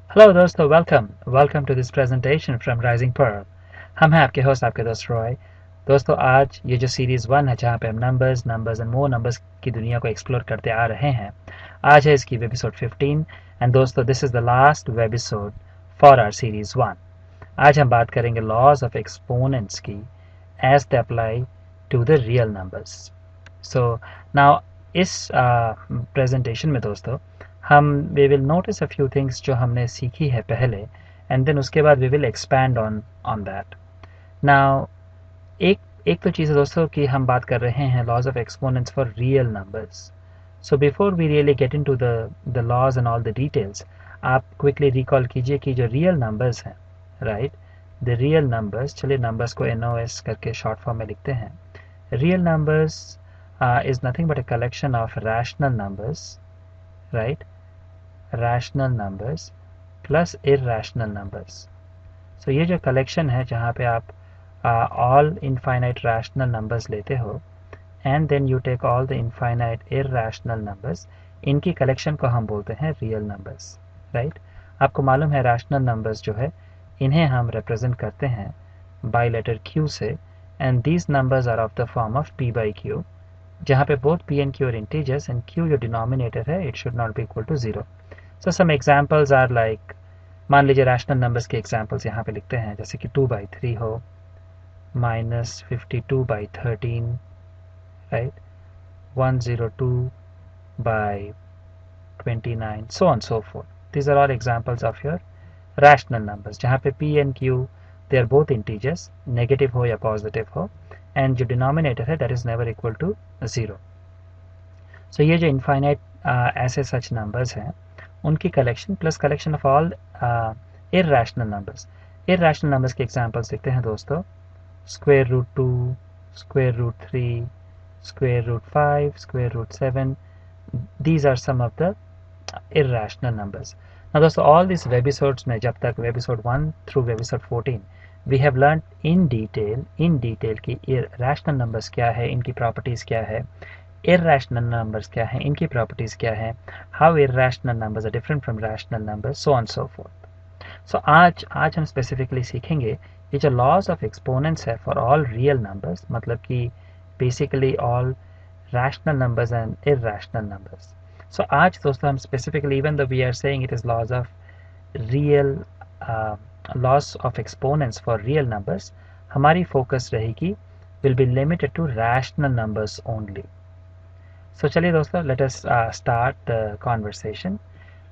Hello दोस्तों, welcome to this presentation from Rising Pearl. हम हैं आपके होस्ट, आपके दोस्त रॉय। दोस्तों, आज ये जो सीरीज़ 1 है, जहाँ पे हम नंबर्स एंड मोर नंबर्स की दुनिया को एक्सप्लोर करते आ रहे हैं, आज है इसकी वेबिसोड 15। एंड दोस्तों, this is the last webisode for our series 1। आज हम बात करेंगे लॉज ऑफ एक्सपोनेंट्स की as they apply to the real numbers. So now इस प्रेजेंटेशन में दोस्तों हम we will notice a few things जो हमने सीखी है पहले, एंड देन उसके बाद we will expand on on that. Now एक एक तो चीज़ है दोस्तों कि हम बात कर रहे हैं laws of exponents for real numbers. So before we really get into the laws and all the details, आप क्विकली रिकॉल कीजिए कि जो रियल नंबर्स हैं, राइट, द रियल नंबर्स, चलिए नंबर्स को NOS करके शॉर्ट फॉर्म में लिखते हैं। Real numbers is nothing but a collection of rational numbers, right? Rational numbers plus irrational numbers. So ये जो collection है जहाँ पे आप all infinite rational numbers लेते हो and then you take all the infinite irrational numbers, इनकी collection को हम बोलते हैं real numbers, right? आपको मालूम है rational numbers जो है इन्हें हम represent करते हैं by letter Q से, and these numbers are of the form of P by Q, जहाँ पे both P and Q are integers and Q जो denominator है, it should not be equal to 0. So some examples are like, मान लीजिए rational numbers के examples यहाँ पे लिखते हैं, जैसे कि 2/3 हो, -52/13, right, 102/29, so on so forth. These are all examples of your rational numbers, जहाँ पे P and Q they are both integers, negative हो या positive हो, and जो denominator है that is never equal to 0. So ये जो infinite ऐसे such numbers हैं, उनकी collection plus collection of all irrational numbers. Irrational numbers के examples देखते हैं दोस्तों, square root 2, square root 3, square root 5, square root 7. These are some of the irrational numbers. Now दोस्तों, all these webisodes में, जब तक webisode 1 through webisode 14, we have learned in detail कि rational numbers क्या है, इनकी properties क्या है, irrational numbers क्या है, इनकी properties क्या है, how irrational numbers are different from rational numbers, so on so forth. So आज हम specifically सीखेंगे ये जो laws of exponents है for all real numbers, मतलब कि basically all rational numbers and irrational numbers. So आज दोस्तों हम specifically, even though we are saying it is laws of real laws of exponents for real numbers, हमारी focus रहेगी will be limited to rational numbers only. So चलिए दोस्तों, let us start the conversation.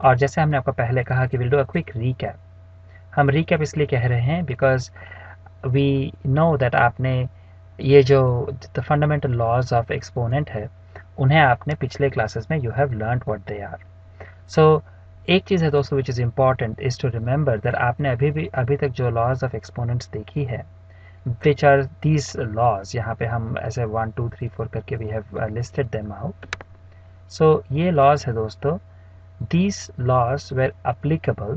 और जैसे हमने आपको पहले कहा कि we'll do a quick recap. हम recap इसलिए कह रहे हैं because we know that आपने ये जो the fundamental laws of exponent है, उन्हें आपने पिछले क्लासेस में you have learned what they are. So एक चीज़ है दोस्तों which is important is to remember that आपने अभी तक जो laws of exponents देखी है, which are these laws, यहाँ पे हम ऐसे 1 2 3 4 करके we have listed them out. So ये laws है दोस्तों, these laws were applicable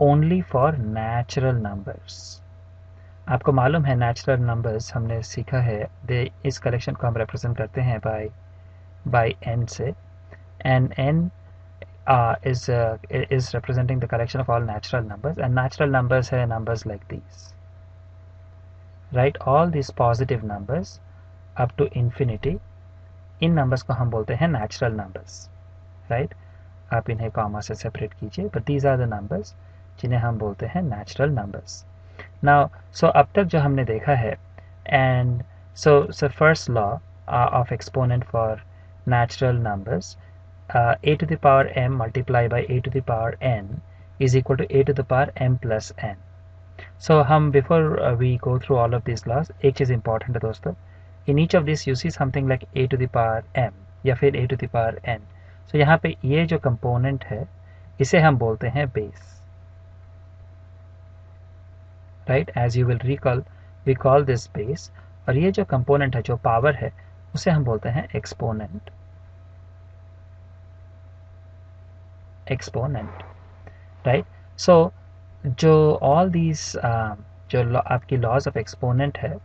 only for natural numbers. आपको मालूम है natural numbers हमने सीखा है, इस कलेक्शन को हम represent करते हैं by n से, and n is representing the collection of all natural numbers, and natural numbers है numbers like these, right? All these positive numbers up to infinity, in numbers को हम बोलते हैं natural numbers, right? आप इन्हें comma से separate कीजिए, but these are the numbers जिन्हें हम बोलते हैं natural numbers. Now, so अब तक जो हमने देखा है, and so first law of exponent for natural numbers, a to the power m multiplied by a to the power n is equal to a to the power m plus n. So हम before we go through all of these laws, एक चीज़ important है दोस्तों, in each of these you see something like a to the power m या फिर a to the power n. So यहाँ पे ये जो component है, इसे हम बोलते हैं base, right? As you will recall, we call this base, और ये जो component है, जो power है, उसे हम बोलते हैं exponent, right? So जो all these जो आपकी laws of exponent है,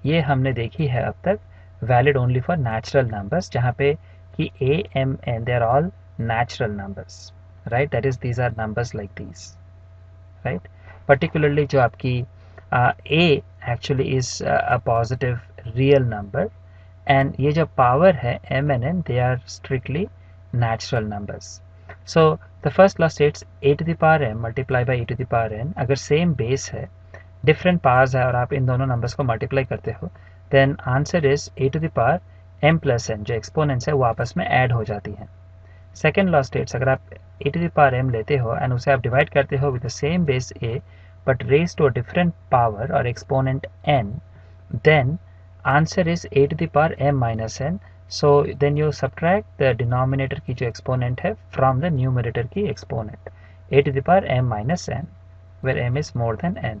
ये हमने देखी है अब तक valid only for natural numbers, जहाँ पे कि a, m, n, they are all natural numbers, right? That is, these are numbers like these. Right. Particularly जो आपकी a actually is a positive real number, and ये जो power है m and n, they are strictly natural numbers. So the first law states a to the power m multiply by e to the power n. अगर same base है, different powers है और आप इन दोनों numbers को multiply करते हो, then answer is a to the power m plus n. जो exponents है वो आपस में add हो जाती हैं. Second law states अगर आप a to the power m लेते हो and उसे आप divide करते हो with the same base a but raised to a different power or exponent n, then answer is a to the power m minus n. So then you subtract the denominator की जो exponent है from the numerator की exponent, a to the power m minus n, where m is more than n.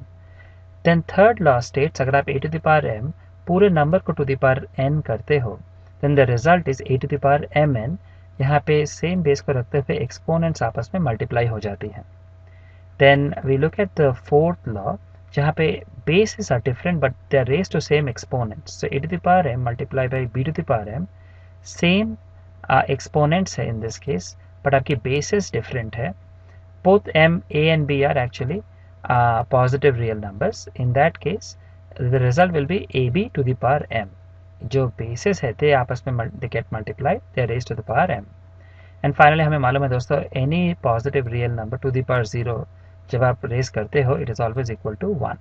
Then third law states अगर आप a to the power m पूरे number को to the power n करते हो, then the result is a to the power mn. यहाँ पे same base को रखते हुए exponents आपस में multiply हो जाती हैं. Then we look at the fourth law जहाँ पे bases are different but they are raised to same exponents. So a to the power m multiplied by b to the power m, same exponents है in this case, but आपकी bases different है. Both m, a and b are actually positive real numbers. In that case, the result will be ab to the power m. जो bases है they आपस में they get multiplied, they are raised to the power m. And finally हमें मालूम है दोस्तों any positive real number to the power 0 जब आप रेज करते हो it is always equal to 1,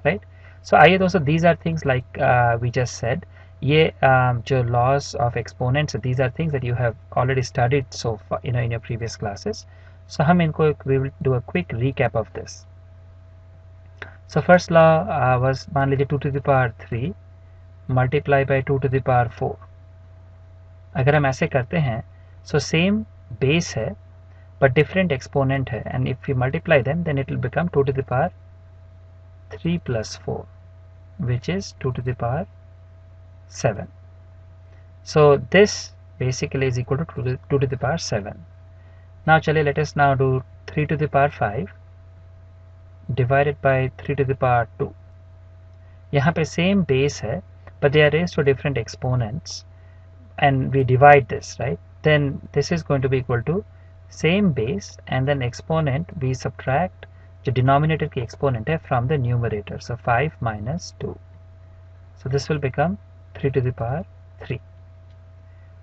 right? So आइए दोस्तों, these are things like we just said. ये जो laws of exponents, these are things that you have already studied so far, in your previous classes. So हम इनको we will do a quick recap of this. So first law was मान लीजिए 2 to the power 3 multiply by 2 to the power 4. अगर हम ऐसे करते हैं so same base है but different exponent है, and if we multiply them then it will become 2 to the power 3 plus 4, which is 2 to the power 7. So this basically is equal to 2 to the power 7. Now चलिए let us now do 3 to the power 5 divided by 3 to the power 2. यहाँ पे same base है but they are raised to different exponents, and we divide this, right? Then this is going to be equal to same base and then exponent we subtract जो denominator की exponent है from the numerator, so 5 minus 2. So this will become 3 to the power 3.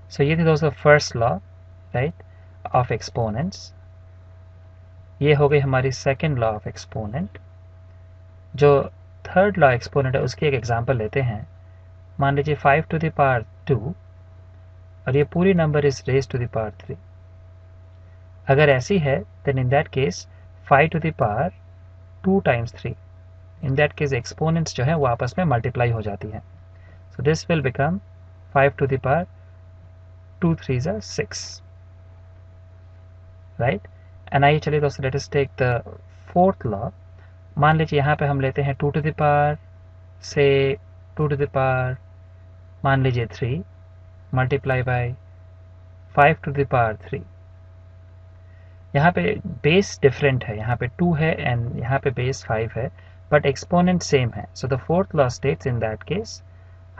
So ये थी दोस्तों first law, right, of exponents. ये हो गई हमारी second law of exponent. जो third law exponent है उसकी एक example लेते हैं. मान लीजिए 5 to the power 2 और ये पूरी number is raised to the power 3. अगर ऐसी है then in that case 5 to the power 2 times 3. In that case exponents जो है वो आपस में multiply हो जाती हैं. So this will become 5 to the power 2 3s are 6, right? And आइए चलिए दोस्तों let us take the fourth law. मान लीजिए यहाँ पे हम लेते हैं 2 to the power से 2 to the power मान लीजिए 3 multiply by 5 to the power 3. यहाँ पे बेस डिफरेंट है, यहाँ पे 2 है एंड यहाँ पे बेस 5 है बट एक्सपोनेंट सेम है. So the fourth law states in that case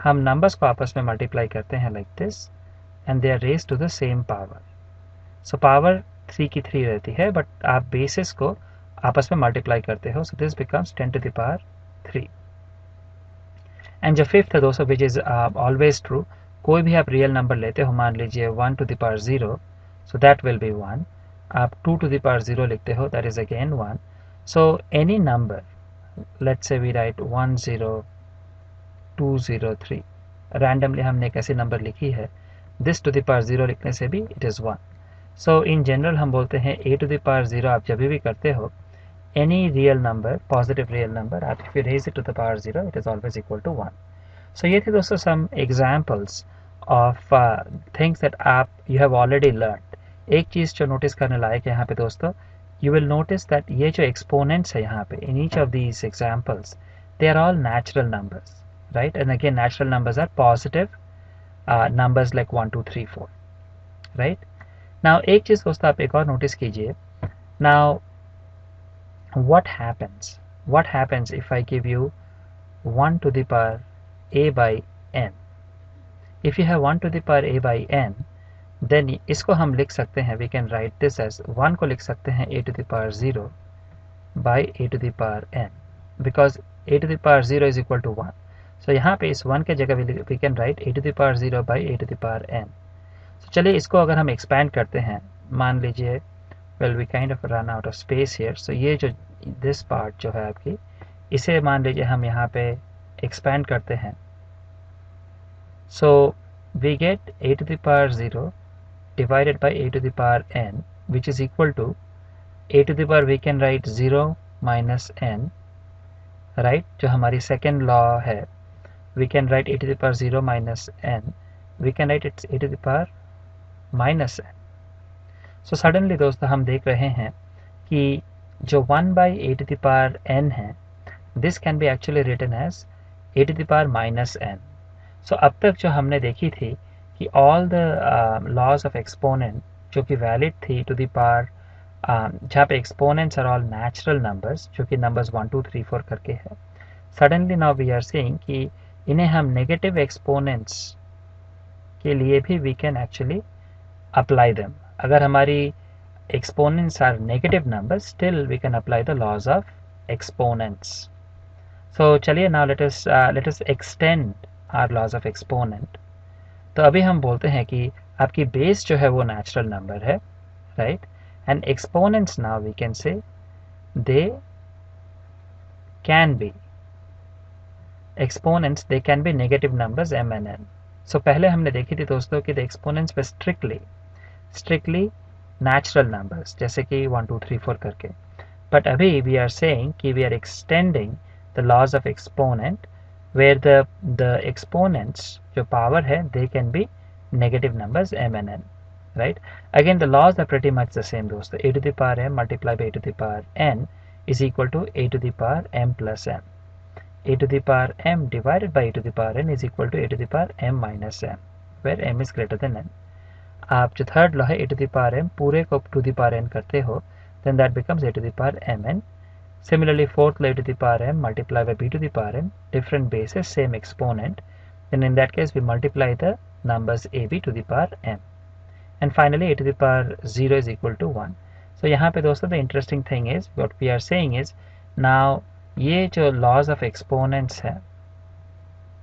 हम नंबर्स को आपस में मल्टीप्लाई करते हैं like this and they are raised to the same power. So power 3 की 3 रहती है बट आप बेसिस को आपस में मल्टीप्लाई करते हो, so this becomes 10 to the power 3. And जो फिफ्थ है दोस्तों विच इज ऑलवेज ट्रू, कोई भी आप रियल नंबर लेते हो, मान लीजिए 1 to the power 0, so that will be 1. आप 2 to the power 0 लिखते हो, that is again 1. So any number, let's say we write 1 0 2 0 3, randomly हमने एक ऐसी नंबर लिखी है, this to the power 0 लिखने से भी it is 1. So in general हम बोलते हैं a to the power 0 आप जब भी करते हो, any real number, positive real number, आप if you raise it to the power 0, it is always equal to 1. So ये थे दोस्तों some examples of things that you have already learned. एक चीज़ जो नोटिस करने लायक है यहाँ पे दोस्तों, you will notice that ये जो exponents है यहाँ पे in each of these examples, they are all natural numbers, right? And again natural numbers are positive numbers like 1 2 3 4, right? Now एक चीज़ दोस्तों आप एक और नोटिस कीजिए. Now what happens if I give you 1 to the power a by n? If you have 1 to the power a by n, then इसको हम लिख सकते हैं, we can write this as 1 को लिख सकते हैं a to the power 0 by a to the power n, because a to the power 0 is equal to 1. So यहाँ पे इस 1 के जगह we can write a to the power 0 by a to the power n. So चलिए इसको अगर हम expand करते हैं, मान लीजिए well we kind of run out of space here, so ये जो this part जो है आपकी, इसे मान लीजिए हम यहाँ पे expand करते हैं. So we get a to the power 0 divided by a to the power n, which is equal to a to the power we can write 0 minus n, right? जो हमारी second law है, we can write a to the power 0 minus n, we can write it a to the power minus n. So suddenly दोस्तों हम देख रहे हैं कि जो 1 by a to the power n है, this can be actually written as a to the power minus n. So अब तक जो हमने देखी थी कि all the laws of exponent जो कि valid थी to the power जहाँ पे exponents are all natural numbers, जो कि numbers 1 2 3 4 करके है, suddenly now we are saying कि इन्हें हम negative exponents के लिए भी we can actually apply them. अगर हमारी exponents are negative numbers, still we can apply the laws of exponents. So चलिए now let us extend our laws of exponent. तो अभी हम बोलते हैं कि आपकी base जो है वो natural number है, right? And exponents now we can say they can be exponents, they can be negative numbers m and n. So पहले हमने देखी थी दोस्तों कि the exponents were strictly natural numbers, जैसे कि 1 2 3 4 करके. But अभी we are saying कि we are extending the laws of exponent where the exponents जो power है they can be negative numbers m and n, right? Again the laws are pretty much the same दोस्तों. a to the power m multiplied by a to the power n is equal to a to the power m plus n. a to the power m divided by a to the power n is equal to a to the power m minus n, where m is greater than n. आप जो third law है a to the power m पूरे को to the power n करते हो, then that becomes a to the power mn. Similarly, fourth law a to the power m multiplied by b to the power n, different bases, same exponent. Then in that case we multiply the numbers ab to the power m. And finally a to the power 0 is equal to 1. So यहाँ पे दोस्तों the interesting thing is what we are saying is now ये जो laws of exponents है,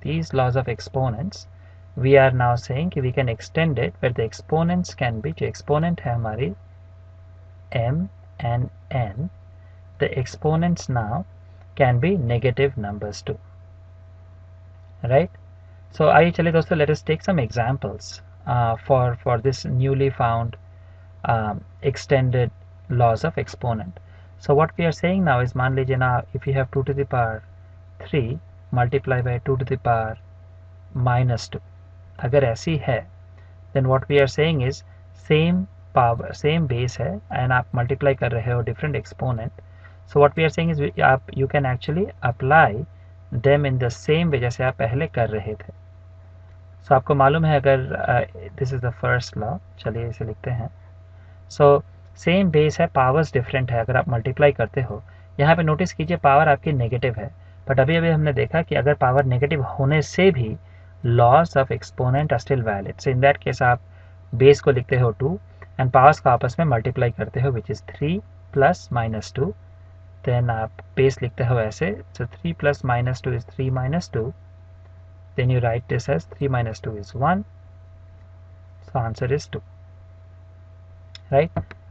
these laws of exponents we are now saying कि we can extend it where the exponents can be, जो exponent है हमारी m and n, the exponents now can be negative numbers too, right? So आइए चलिए दोस्तों let us take some examples for this newly found extended laws of exponent. So what we are saying now is मान लीजिए ना if you have 2 to the power 3 multiply by 2 to the power minus 2, अगर ऐसी है then what we are saying is same power same base है and आप multiply कर रहे हो different exponent. So what we are saying is you can actually apply them in the same way जैसे आप पहले कर रहे थे. So आपको मालूम है अगर this is the first law, चलिए इसे लिखते हैं. So सेम बेस है, पावर्स डिफरेंट है. अगर आप मल्टीप्लाई करते हो, यहाँ पे नोटिस कीजिए पावर आपकी नेगेटिव है, बट अभी अभी हमने देखा कि अगर पावर नेगेटिव होने से भी laws of exponent are still valid. So in that case आप बेस को लिखते हो 2 एंड पावर्स को आपस में मल्टीप्लाई करते हो which is 3 plus minus 2. Then आप बेस लिखते हो ऐसे, so 3 plus minus 2 is 3 minus 2. Then you write this as 3 minus 2 is 1. So answer is 2, right.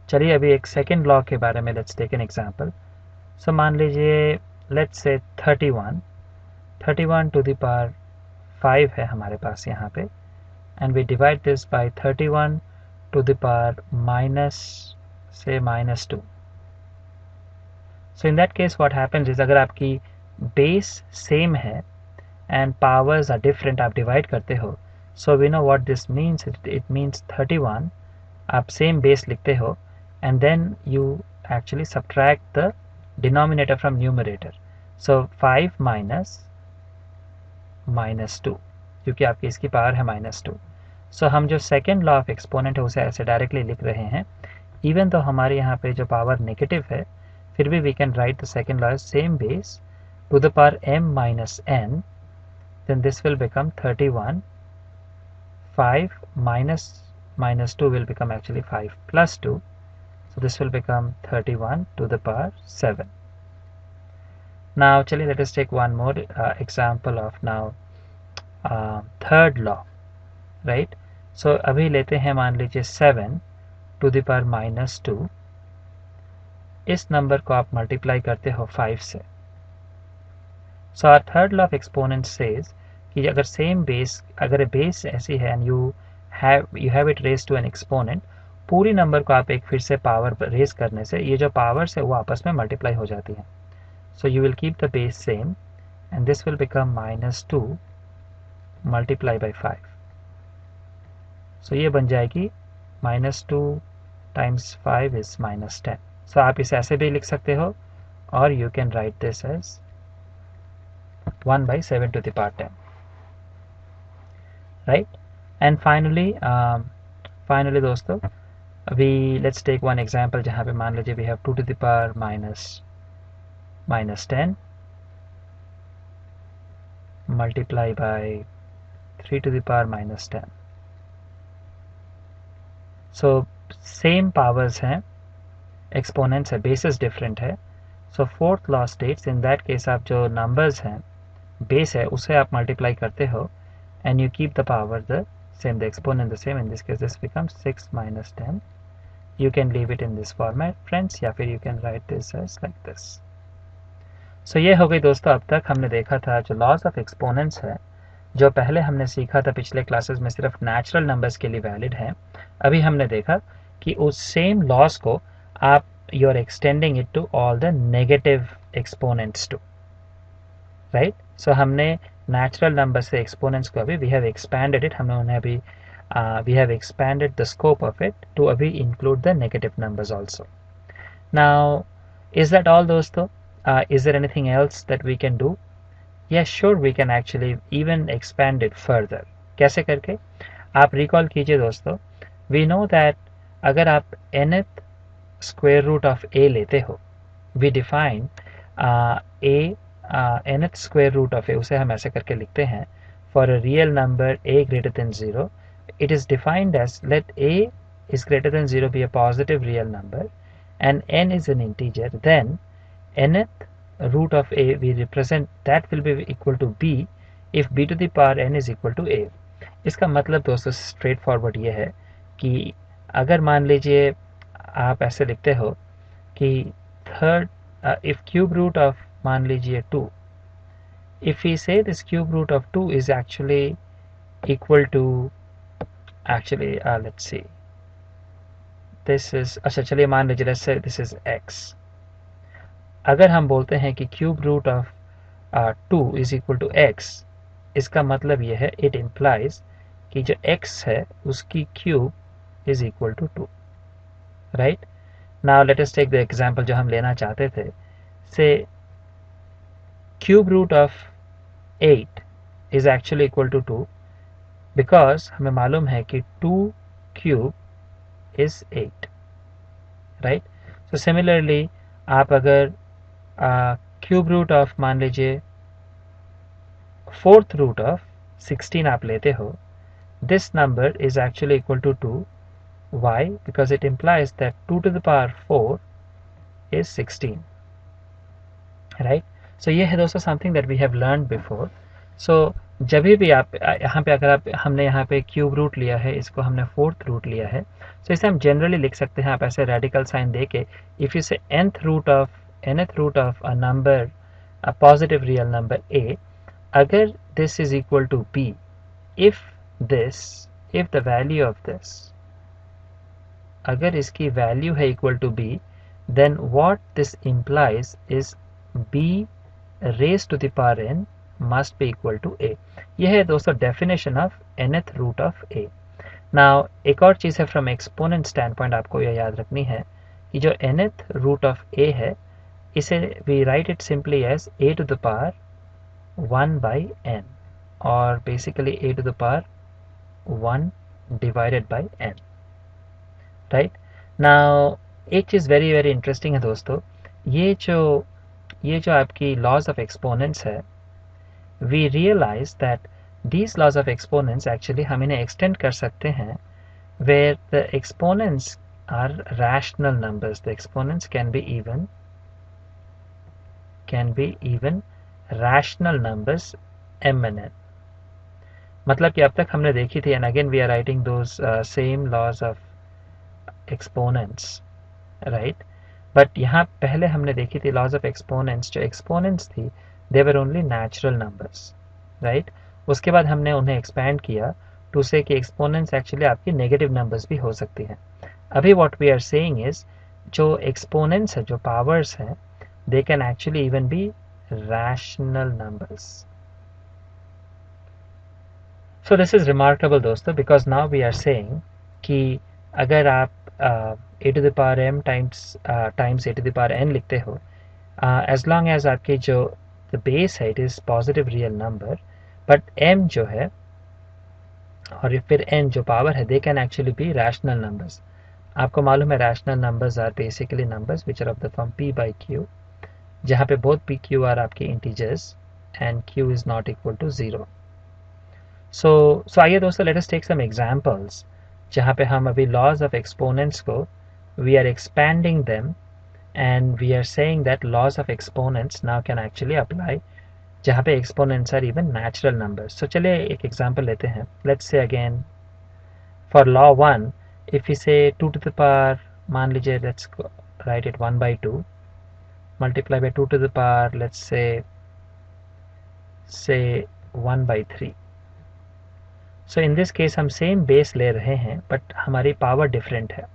चलिए अभी एक सेकेंड लॉ के बारे में let's take an example. So मान लीजिए let's say 31 to the power 5 है हमारे पास यहाँ पे, and we divide this by 31 to the power minus 2. So in that case what happens is अगर आपकी बेस सेम है एंड पावर्स आर डिफरेंट, आप डिवाइड करते हो, so we know what this means. It means 31 आप same base लिखते हो and then you actually subtract the denominator from numerator. So 5 minus 2, क्योंकि आपकी इसकी पावर है -2. So हम जो सेकेंड लॉ ऑफ एक्सपोनेंट है उसे ऐसे डायरेक्टली लिख रहे हैं. इवन तो हमारे यहाँ पे जो पावर नेगेटिव है, फिर भी we can write the second law same base to the power m minus n. Then this will become 31. 5 minus 2 will become actually 5 plus 2. So this will become 31 to the power 7. Now चलिए let us take one more example of now third law, right? So अभी लेते हैं मान लीजिए 7 to the power minus 2. इस number को आप multiply करते हो 5 से. So our third law of exponent says कि अगर सेम बेस, अगर बेस ऐसी है and you have it raised to an exponent, पूरी नंबर को आप एक फिर से पावर रेज करने से ये जो पावर्स है वो आपस में मल्टीप्लाई हो जाती है. So you will keep the base same and this will become minus 2 multiply by 5. So ये बन जाएगी minus 2 times 5 is minus 10. So आप इसे ऐसे भी लिख सकते हो और you can write this as 1 by 7 to the power 10. Right? And finally दोस्तों अभी let's take one example जहाँ पे मान लीजिए we have 2 to the power minus 10 multiply by 3 to the power minus 10. So same powers हैं, exponents है, bases different है. So fourth law states in that case आप जो numbers हैं, base है, उसे आप multiply करते हो and you keep the power the same, the exponent the same. In this case this becomes 6 minus 10. You can leave it in this format friends, या फिर you can write this as like this. So ये हो गई दोस्तों. अब तक हमने देखा था जो laws of exponents है, जो पहले हमने सीखा था पिछले क्लासेस में सिर्फ नेचुरल नंबर्स के लिए वैलिड है. अभी हमने देखा कि उस सेम लॉस को आप you are extending it to all the negative exponents too, right. So हमने नेचुरल नंबर से एक्सपोनेंट्स को अभी वी हैव एक्सपैंडेड इट, हमने उन्हें अभी we have expanded the scope of it to अभी include the negative numbers also. Now is that all दोस्तों? Is there anything else that we can do? Yes, sure, we can actually even expand it further. कैसे करके? आप recall कीजिए दोस्तों. We know that अगर आप nth square root of a लेते हो, we define nth square root of a, उसे हम ऐसे करके लिखते हैं. For a real number a greater than 0, it is defined as let a is greater than 0 be a positive real number and n is an integer, then nth root of a we represent that will be equal to b if b to the power n is equal to a. इसका मतलब दोस्तों straight forward ये है कि अगर मान लीजिए आप ऐसे लिखते हो कि third if cube root of मान लीजिए 2, if we say this cube root of 2 is actually equal to let's see, this is अच्छा चलिए मान लीजिए let's say this is x. अगर हम बोलते हैं कि cube root of 2 is equal to x, इसका मतलब यह है इट इम्प्लाइज कि जो x है उसकी cube is equal to 2, right. Now let us take the example जो हम लेना चाहते थे. Say cube root of 8 is actually equal to 2 because हमें मालूम है कि 2 cube is 8, right. So similarly आप अगर क्यूब रूट ऑफ मान लीजिए फोर्थ रूट ऑफ 16 आप लेते हो, this number is actually equal to 2. Why? Because it implies that 2 to the power 4 is 16, right. So ये है दोस्तों something that we have learned before. So जब भी आप यहाँ पे अगर आप हमने यहाँ पे क्यूब रूट लिया है, इसको हमने फोर्थ रूट लिया है, तो इसे हम जनरली लिख सकते हैं आप ऐसे रेडिकल साइन दे के. इफ यू से nth root of a number, a positive real number a, अगर this is equal to b, if the value of this, अगर इसकी वैल्यू है equal to b, then what this implies is b raised to the power n must be equal to a. यह है दोस्तों definition of nth root of a. Now एक और चीज़ है from exponent standpoint आपको यह याद रखनी है कि जो nth root of a है इसे we write it simply as a to the power 1 by n, or basically a to the power 1 divided by n, right. Now एक चीज़ very very interesting है दोस्तों, ये जो आपकी laws of exponents है, we realize that these laws of exponents actually हम इन्हें extend कर सकते हैं where the exponents are rational numbers. The exponents can be even can be even rational numbers m and n. मतलब कि अब तक हमने देखी थी, and again we are writing those same laws of exponents, right? But यहाँ पहले हमने देखी थी laws of exponents. जो exponents थी they were only natural numbers, right? उसके बाद हमने उन्हें expand किया to say कि exponents actually आपकी negative numbers भी हो सकती हैं. अभी what we are saying is जो exponents है, जो powers हैं, they can actually even be rational numbers. So this is remarkable दोस्तों, because now we are saying कि अगर आप a to the power m times a to the power n लिखते हो, as long as आपकी जो the base है it is positive real number, but m जो है और फिर n जो पावर है they can actually be rational numbers. आपको मालूम है rational numbers are basically numbers which are of the form p by q, जहाँ पे both p q are आपके integers and q is not equal to 0. So आइए दोस्तों let us take some examples जहाँ पे हम अभी laws of exponents को we are expanding them and we are saying that laws of exponents now can actually apply जहाँ पे exponents are even natural numbers. So चलिए एक example लेते हैं. Let's say again for law 1 if we say 2 to the power, मान लीजिए let's write it 1 by 2 multiply by 2 to the power, let's say 1 by 3. So in this case हम same base ले रहे हैं but हमारी power different है.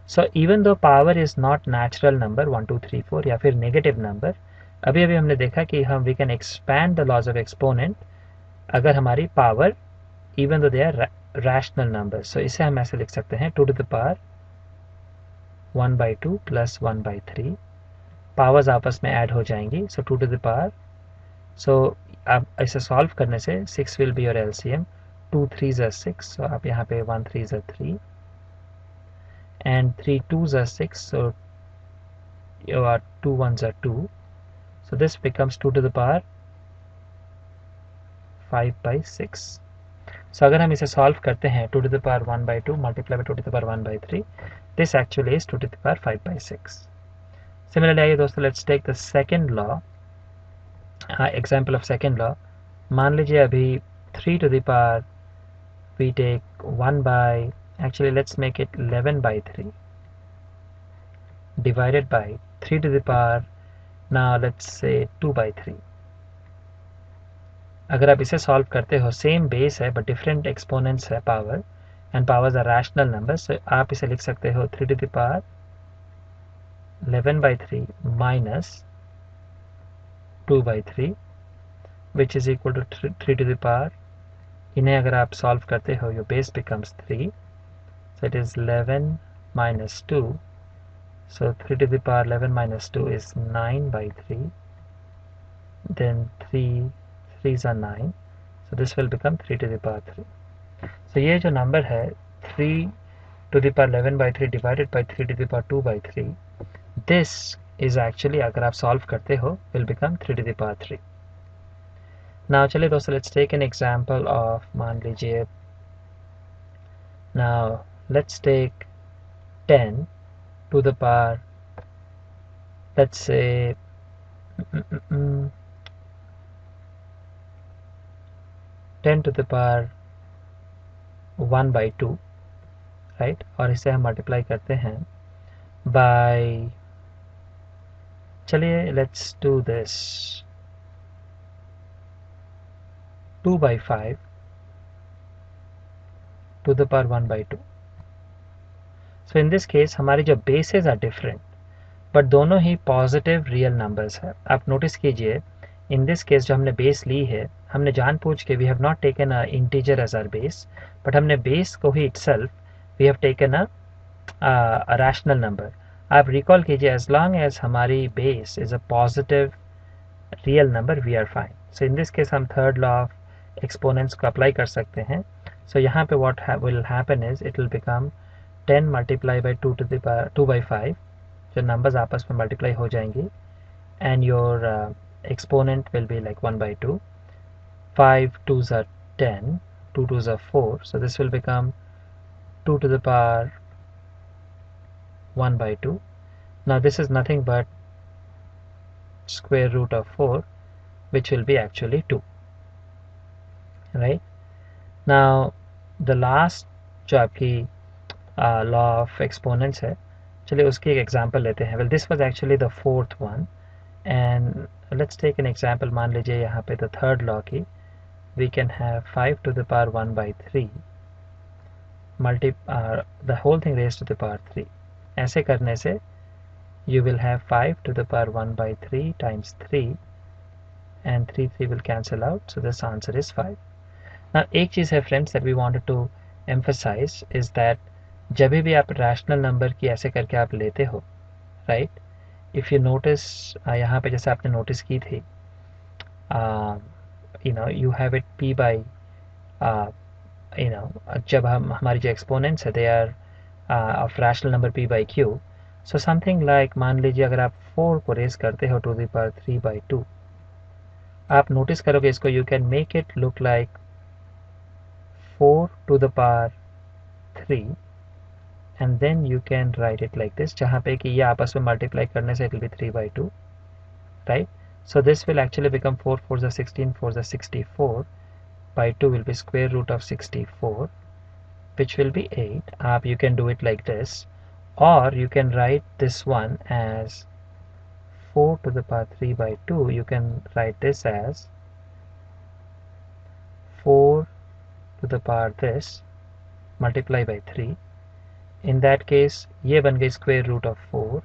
So even though power is not natural number 1 2 3 4 या फिर negative number, अभी हमने देखा कि हम we can expand the laws of exponent अगर हमारी power even though they are rational numbers. So इसे हम ऐसे लिख सकते हैं 2 to the power 1 by 2 plus 1 by 3. powers आपस में add हो जाएंगी. So 2 to the power, so आप इसे solve करने से 6 will be your LCM. 2 3s are 6, so आप यहाँ पे 1 3s are 3 and 3 2s are 6, so your 2 1s are 2, so this becomes 2 to the power 5 by 6. So अगर हम इसे solve करते हैं 2 to the power 1 by 2 multiply by 2 to the power 1 by 3, this actually is 2 to the power 5 by 6. Similarly आइए दोस्तों let's take the second law, example of second law. मान लीजिए अभी 3 to the power we take 1 by, actually let's make it 11 by 3 divided by 3 to the power, now let's say 2 by 3. अगर आप इसे solve करते हो सेम बेस है but different exponents है power and powers are rational numbers, so आप इसे लिख सकते हो 3 to the power 11 by 3 minus 2 by 3 which is equal to 3 to the power, इन्हें अगर आप सॉल्व करते हो your base becomes 3, so it is 11 minus 2, so 3 to the power 11 minus 2 is 9 by 3, then 3 3s are 9, so this will become 3 to the power 3. So ये जो number है 3 to the power 11 by 3 divided by 3 to the power 2 by 3, this is actually अगर आप solve करते हो will become 3 to the power 3. Now चलिए दोस्तों let's take an example of, मान लीजिए now let's take 10 to the power, let's say 10 to the power 1 by 2, right? और इसे हम मल्टीप्लाई करते हैं by, चलिए let's do this 2 by 5 to the power 1 by 2. So in this case हमारी जो bases are different but दोनों ही positive real numbers है. आप नोटिस कीजिए in this case जो हमने base ली है हमने जानबूझ के we have not taken a integer as our base, but हमने base को ही itself we have taken a rational number. आप recall कीजिए as long as हमारी base is a positive real number we are fine. So in this case हम third law of exponents को apply कर सकते हैं. So यहाँ पे what will happen is it will become 10 multiplied by 2 to the power 2 by 5, जो numbers आपस में multiply हो जाएंगी and your exponent will be like 1 by 2. 5 2s are 10, 2 2s are 4, so this will become 2 to the power 1 by 2. Now this is nothing but square root of 4, which will be actually 2, right? Now the last जो आपकी law of exponents है, चलिए उसकी एक example लेते हैं. Well, this was actually the fourth one, and let's take an example. मान लीजिए यहाँ पे the third law की, we can have 5 to the power 1 by 3 the whole thing raised to the power 3. ऐसे करने से you will have 5 to the power 1 by 3 times 3, and 3 will cancel out, so this answer is 5. Now एक चीज़ है friends that we wanted to emphasize is that जब भी आप rational number की ऐसे करके आप लेते हो, right? If you notice यहाँ पे जैसे आपने notice की थी, you have it p by जब हमारी जो exponents है they are of rational number p by q, so something like मान लीजिए अगर आप 4 को रेज करते हो to the power 3 by 2, आप नोटिस करोगे इसको you can make it look like 4 to the power 3, and then you can write it like this, जहाँ पे कि ये आपस में multiply करने से it will be 3 by 2, right? So this will actually become 4 4 is 16, 4 is 64, by 2 will be square root of 64, which will be 8. You can do it like this, or you can write this one as 4 to the power 3 by 2. You can write this as 4 to the power this multiply by 3. In that case ये बन गई square root of 4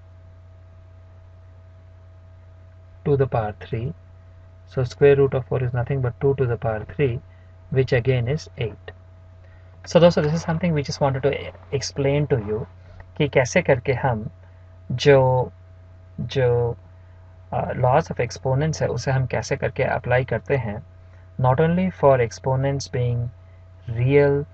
to the power 3. So square root of 4 is nothing but 2 to the power 3, which again is 8. So दोस्तों, this is something we just wanted to explain to you कि कैसे करके हम जो laws of exponents है उसे हम कैसे करके apply करते हैं, not only for exponents being real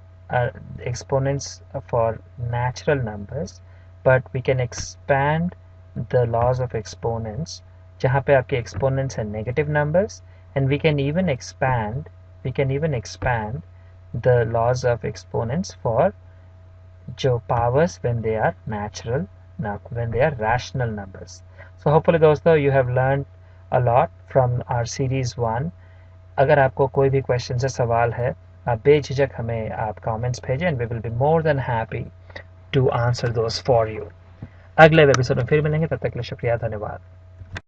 exponents for natural numbers, but we can expand the laws of exponents जहाँ पे आपके exponents हैं negative numbers, and we can even expand the laws of exponents for जो powers when they are natural, when they are rational numbers. So hopefully दोस्तों you have learned a lot from our series 1. अगर आपको कोई भी question से सवाल है, आप बेझिझक हमें आप कमेंट्स भेजें, and we will be more than happy to answer those for you. अगले एपिसोड में फिर मिलेंगे, तब तक के लिए शुक्रिया, धन्यवाद.